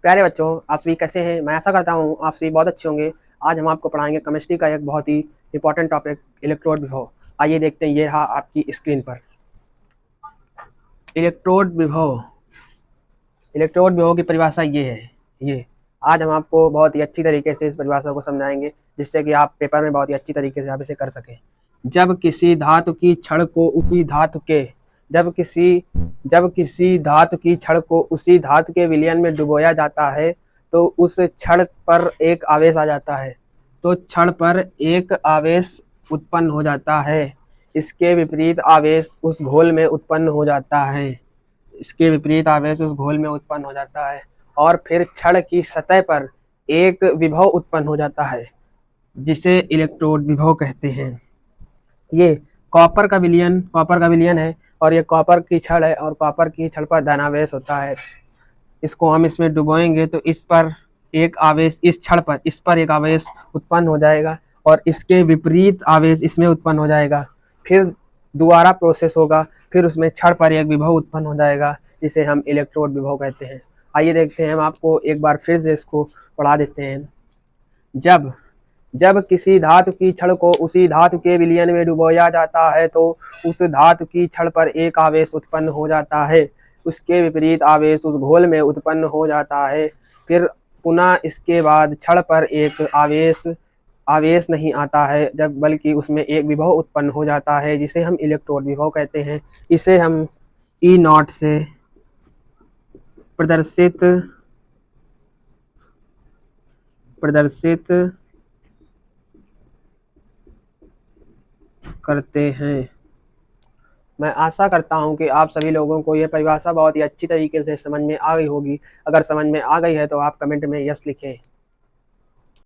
प्यारे बच्चों, आप सभी कैसे हैं? मैं आशा करता हूँ आप सभी बहुत अच्छे होंगे। आज हम आपको पढ़ाएंगे केमिस्ट्री का एक बहुत ही इंपॉर्टेंट टॉपिक, इलेक्ट्रोड विभव। आइए देखते हैं, ये रहा आपकी स्क्रीन पर इलेक्ट्रोड विभव। इलेक्ट्रोड विभव की परिभाषा ये है। ये आज हम आपको बहुत ही अच्छी तरीके से इस परिभाषा को समझाएंगे, जिससे कि आप पेपर में बहुत ही अच्छी तरीके से आप इसे कर सकें। जब किसी धातु की छड़ को उसी धातु के जब किसी धातु की छड़ को उसी धातु के विलयन में डुबोया जाता है तो उस छड़ पर एक आवेश आ जाता है। तो छड़ पर एक आवेश उत्पन्न हो जाता है। इसके विपरीत आवेश उस घोल में उत्पन्न हो जाता है। इसके विपरीत आवेश उस घोल में उत्पन्न हो जाता है और फिर छड़ की सतह पर एक विभव उत्पन्न हो जाता है, जिसे इलेक्ट्रोड विभव कहते हैं। ये कॉपर का विलयन है और ये कॉपर की छड़ है और कॉपर की छड़ पर धनावेश होता है। इसको हम इसमें डुबोएंगे तो इस पर एक आवेश, इस पर एक आवेश उत्पन्न हो जाएगा और इसके विपरीत आवेश इसमें उत्पन्न हो जाएगा। फिर दोबारा प्रोसेस होगा, फिर उसमें छड़ पर एक विभव उत्पन्न हो जाएगा, जिसे हम इलेक्ट्रोड विभव कहते हैं। आइए देखते हैं, हम आपको एक बार फिर से इसको पढ़ा देते हैं। जब जब किसी धातु की छड़ को उसी धातु के विलयन में डुबोया जाता है तो उस धातु की छड़ पर एक आवेश उत्पन्न हो जाता है। उसके विपरीत आवेश उस घोल में उत्पन्न हो जाता है। फिर पुनः इसके बाद छड़ पर एक आवेश नहीं आता है, जब बल्कि उसमें एक विभव उत्पन्न हो जाता है, जिसे हम इलेक्ट्रोड विभव कहते हैं। इसे हम ई नॉट से प्रदर्शित करते हैं। मैं आशा करता हूं कि आप सभी लोगों को यह परिभाषा बहुत ही अच्छी तरीके से समझ में आ गई होगी। अगर समझ में आ गई है तो आप कमेंट में यस लिखें।